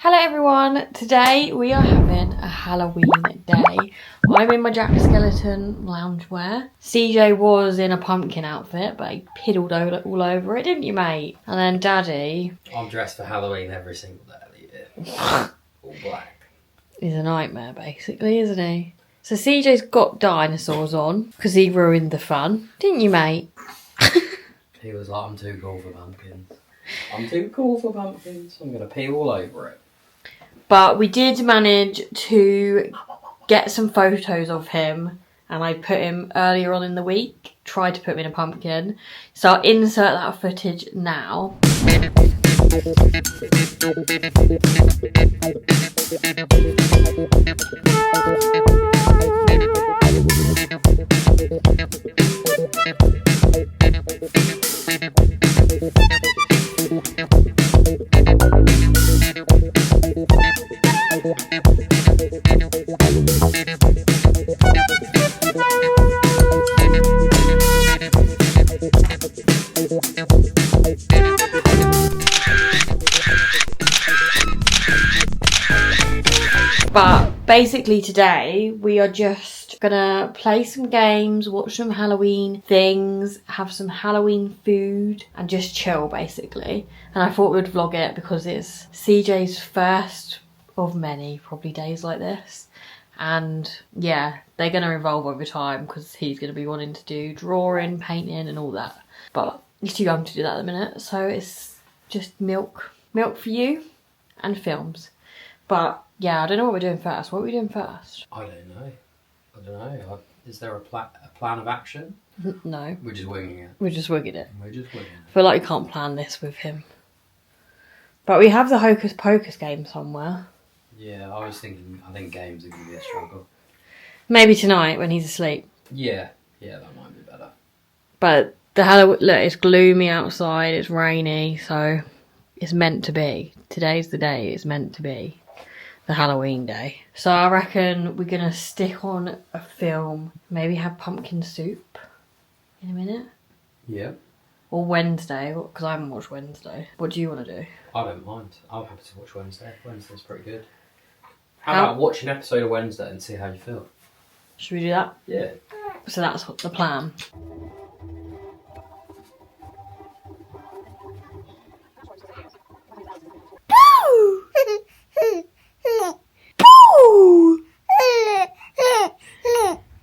Hello everyone, today we are having a Halloween day. I'm in my Jack Skellington loungewear. CJ was in a pumpkin outfit, but he piddled all over it, didn't you, mate? And then Daddy... I'm dressed for Halloween every single day of the year. All black. He's a nightmare, basically, isn't he? So CJ's got dinosaurs on, because he ruined the fun. Didn't you, mate? He was like, I'm too cool for pumpkins. I'm too cool for pumpkins. I'm going to pee all over it. But we did manage to get some photos of him, and I put him earlier on in the week, tried to put him in a pumpkin. So I'll insert that footage now. But basically today we are just gonna play some games, watch some Halloween things, have some Halloween food and just chill basically. And I thought we'd vlog it because it's CJ's first of many probably days like this. And yeah, they're gonna evolve over time because he's gonna be wanting to do drawing, painting and all that. But he's too young to do that at the minute, so it's just milk for you and films. But yeah, I don't know what we're doing first. What are we doing first? I don't know. Is there a plan of action? No. We're just winging it. We're just winging it. We're just winging it. I feel like you can't plan this with him. But we have the Hocus Pocus game somewhere. Yeah, I think games are going to be a struggle. Maybe tonight when he's asleep. Yeah, that might be better. But the Halloween, look, it's gloomy outside, it's rainy, so it's meant to be. Today's the day it's meant to be. The Halloween day. So I reckon we're going to stick on a film, maybe have pumpkin soup in a minute. Yeah. Or Wednesday, because I haven't watched Wednesday. What do you want to do? I don't mind. I'm happy to watch Wednesday. Wednesday's pretty good. How about watch an episode of Wednesday and see how you feel? Should we do that? Yeah. So that's the plan.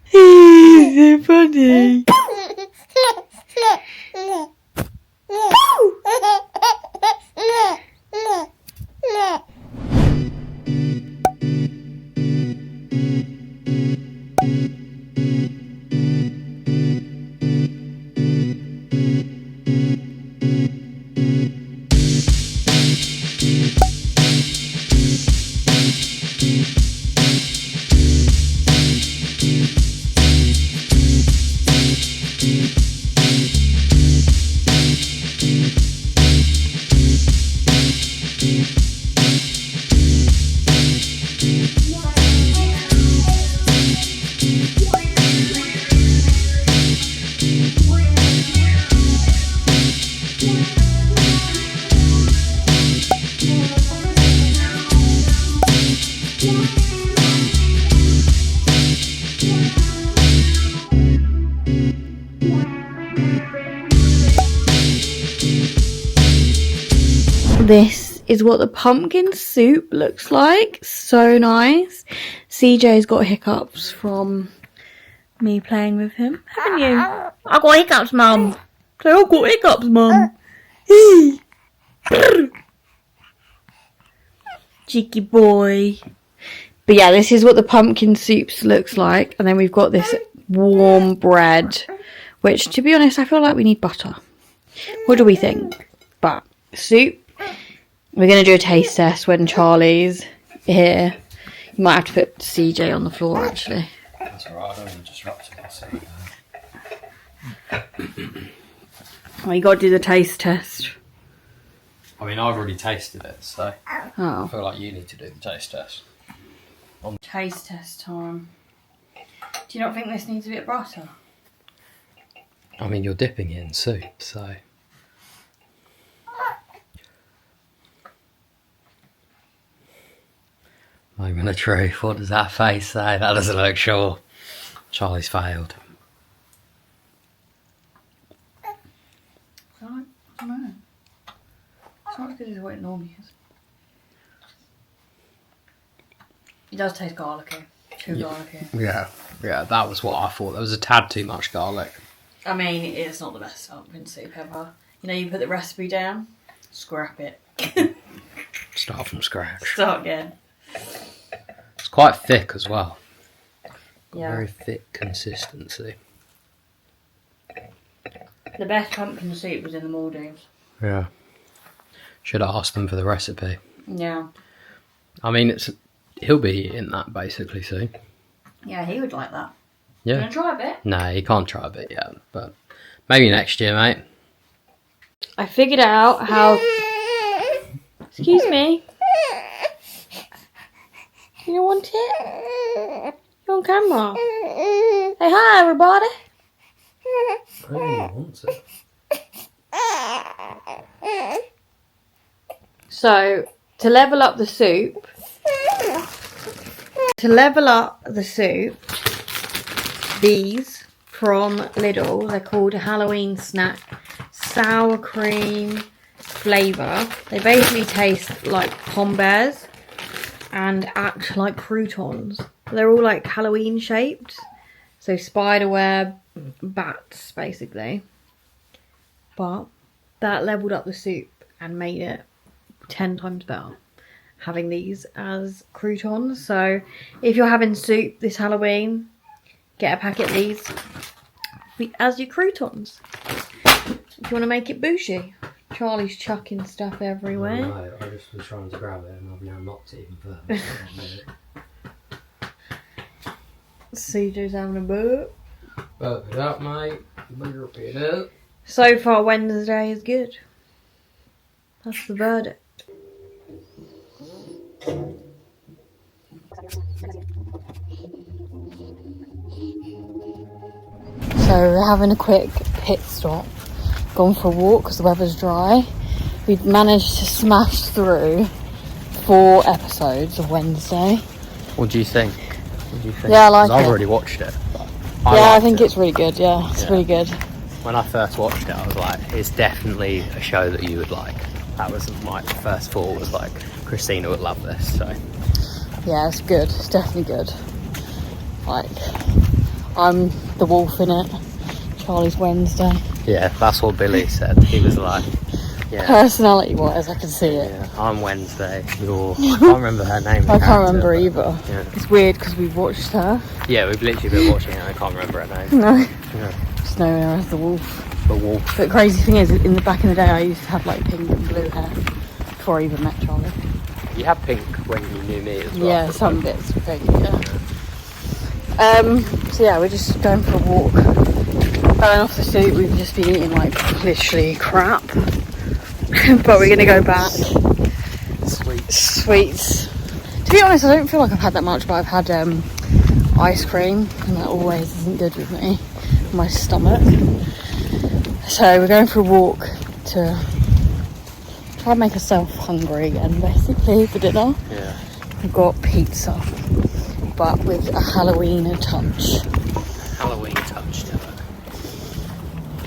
He's so funny. This is what the pumpkin soup looks like. So nice. CJ's got hiccups from me playing with him, haven't you? I got hiccups, Mum. I got hiccups, Mum. Cheeky boy. But yeah, this is what the pumpkin soup looks like. And then we've got this warm bread, which, to be honest, I feel like we need butter. What do we think? But soup. We're going to do a taste test when Charlie's here. You might have to put CJ on the floor, actually. That's alright, I don't want to disrupt it. Well, you got to do the taste test. I mean, I've already tasted it, so Oh. I feel like you need to do the taste test. Taste test time. Do you not think this needs a bit of butter? I mean, you're dipping it in soup, so... Moment of truth. What does that face say? That doesn't look sure. Charlie's failed. I don't know. It's not as good as what it normally is. It does taste garlicky. Too garlicky. Yeah, that was what I thought. There was a tad too much garlic. I mean, it's not the best pumpkin soup ever. You know, you put the recipe down, scrap it. Start from scratch. Start again. It's quite thick as well. Yeah. Very thick consistency. The best pumpkin soup was in the Maldives. Yeah. Should have asked them for the recipe. Yeah. I mean, he'll be eating that basically soon. Yeah, he would like that. Yeah. You want to try a bit? No, he can't try a bit yet, but maybe next year, mate. I figured out how... Excuse me. You don't want it? You're on camera. Say hi, everybody. I don't even want it. So, to level up the soup, these from Lidl, they're called a Halloween snack, sour cream flavour. They basically taste like pom bears and act like croutons. They're all like Halloween shaped, so spiderweb bats basically. But that leveled up the soup and made it 10 times better, having these as croutons. So if you're having soup this Halloween, get a packet of these as your croutons. If you want to make it bougie. Charlie's chucking stuff everywhere. No, I just was trying to grab it and I've now knocked it even further. CJ's having a burp. Burp it up, mate. Burp it up. So far, Wednesday is good. That's the verdict. So we're having a quick pit stop. Gone for a walk because the weather's dry. We've managed to smash through 4 episodes of Wednesday. What do you think? Yeah, I like it. I've already watched it. I think it's really good. Yeah, it's really good. When I first watched it, I was like, it's definitely a show that you would like. That was my first thought, was like, Christina would love this, so. Yeah, it's good. It's definitely good. Like, I'm the wolf in it. Charlie's Wednesday. Yeah, that's what Billy said. He was like, yeah. Personality-wise, I can see it. Yeah, I'm Wednesday. I can't remember her name. I can't remember either. Yeah. It's weird because we've watched her. Yeah, we've literally been watching her. I can't remember her name. No. Yeah. Just knowing her as the wolf. The wolf. But the crazy thing is, in the back in the day, I used to have like pink and blue hair before I even met Charlie. You had pink when you knew me as well. Yeah, some bits of pink, yeah. So yeah, we're just going for a walk. Going off the soup, we've just been eating like literally crap. But we're gonna go back. Sweets. To be honest, I don't feel like I've had that much, but I've had ice cream, and that always isn't good with me, my stomach. So we're going for a walk to try and make ourselves hungry again, basically, for dinner. Yeah. We've got pizza, but with a Halloween touch. Halloween touch to it.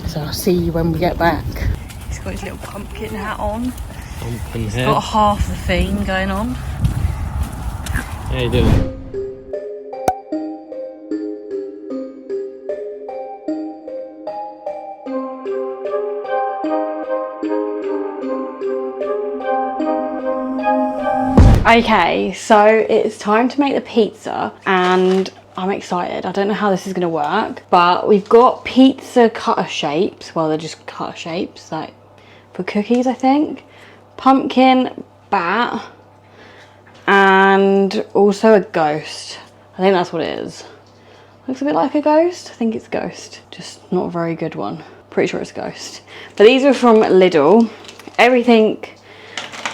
So I'll see you when we get back. He's got his little pumpkin hat on. Pumpkin He's head. got half the theme going on. How you doing? Okay, so it's time to make the pizza and I'm excited. I don't know how this is going to work, but we've got pizza cutter shapes. Well, they're just cutter shapes, like for cookies, I think. Pumpkin bat and also a ghost. I think that's what it is. Looks a bit like a ghost. I think it's a ghost, just not a very good one. Pretty sure it's a ghost. But these are from Lidl. Everything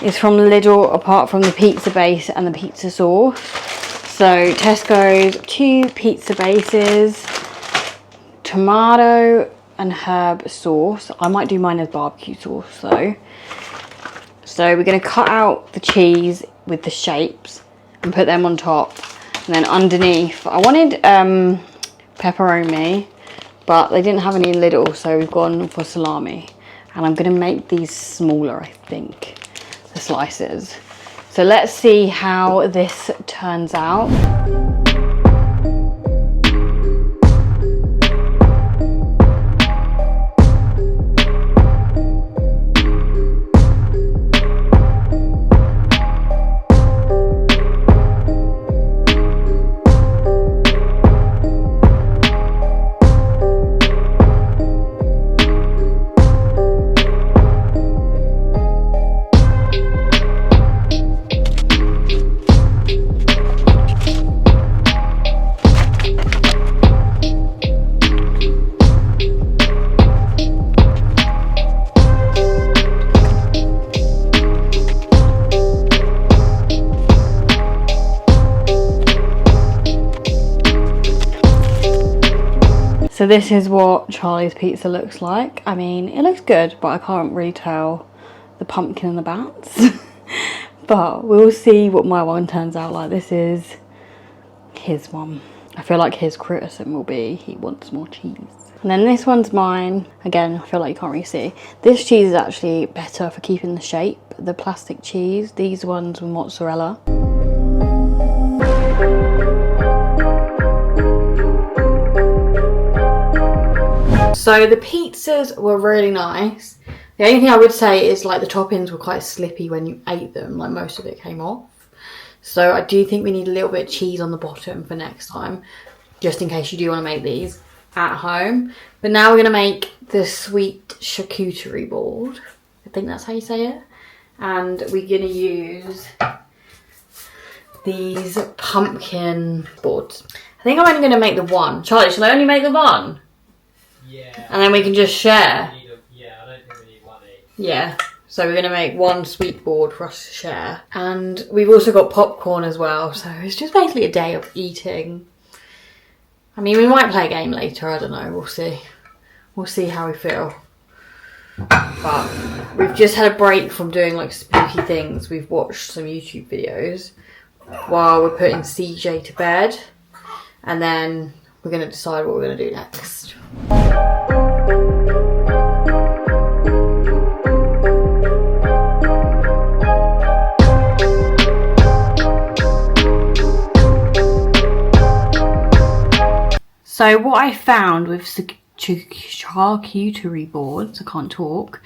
is from Lidl apart from the pizza base and the pizza sauce. So Tesco's 2 pizza bases, tomato and herb sauce. I might do mine as barbecue sauce though. So we're going to cut out the cheese with the shapes and put them on top. And then underneath, I wanted pepperoni, but they didn't have any Lidl, so we've gone for salami. And I'm gonna make these smaller, I think, the slices. So let's see how this turns out. So this is what Charlie's pizza looks like. I mean, it looks good, but I can't really tell the pumpkin and the bats. But we'll see what my one turns out like. This is his one. I feel like his criticism will be he wants more cheese. And then this one's mine. Again, I feel like you can't really see. This cheese is actually better for keeping the shape. The plastic cheese, these ones were mozzarella. So the pizzas were really nice. The only thing I would say is like the toppings were quite slippy when you ate them, like most of it came off. So I do think we need a little bit of cheese on the bottom for next time, just in case you do want to make these at home. But now we're going to make the sweet charcuterie board. I think that's how you say it. And we're going to use these pumpkin boards. I think I'm only going to make the one. Charlie, shall I only make the one? Yeah. And then we can just share. Yeah, I don't think we need one each. Yeah. So we're going to make one sweet board for us to share. And we've also got popcorn as well. So it's just basically a day of eating. I mean, we might play a game later. I don't know. We'll see. We'll see how we feel. But we've just had a break from doing like spooky things. We've watched some YouTube videos while we're putting CJ to bed. And then we're going to decide what we're going to do next. So what I found with charcuterie boards, I can't talk,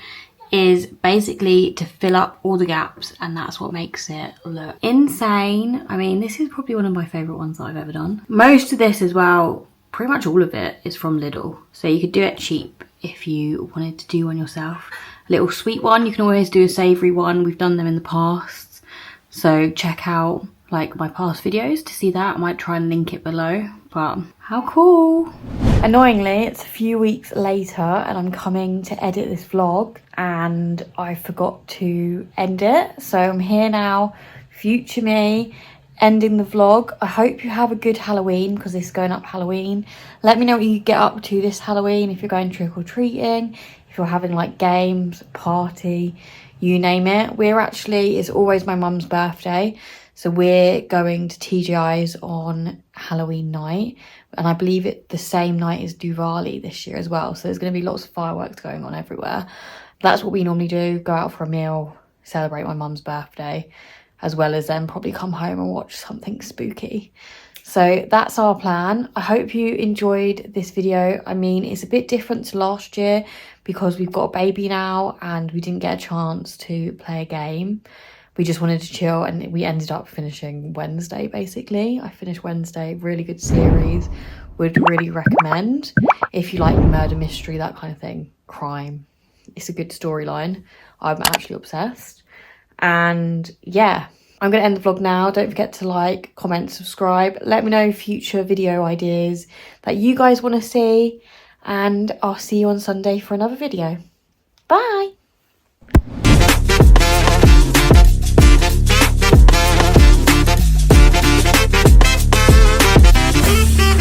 is basically to fill up all the gaps, and that's what makes it look insane. I mean, this is probably one of my favourite ones that I've ever done. Most of this as well, pretty much all of it, is from Lidl. So you could do it cheap if you wanted to do one yourself. A little sweet one, you can always do a savoury one. We've done them in the past. So check out like my past videos to see that. I might try and link it below, but how cool. Annoyingly, it's a few weeks later and I'm coming to edit this vlog and I forgot to end it. So I'm here now, future me, ending the vlog. I hope you have a good Halloween because this is going up Halloween. Let me know what you get up to this Halloween, if you're going trick-or-treating, if you're having like games, party, you name it. It's always my mum's birthday. So we're going to TGI's on Halloween night. And I believe it's the same night as Diwali this year as well. So there's going to be lots of fireworks going on everywhere. That's what we normally do. Go out for a meal, celebrate my mum's birthday, as well as then probably come home and watch something spooky. So that's our plan. I hope you enjoyed this video. I mean, it's a bit different to last year because we've got a baby now and we didn't get a chance to play a game. We just wanted to chill and we ended up finishing Wednesday, basically. I finished Wednesday, really good series. Would really recommend if you like murder mystery, that kind of thing, crime. It's a good storyline. I'm actually obsessed. And yeah, I'm going to end the vlog now. Don't forget to like, comment, subscribe. Let me know future video ideas that you guys want to see. And I'll see you on Sunday for another video. Bye!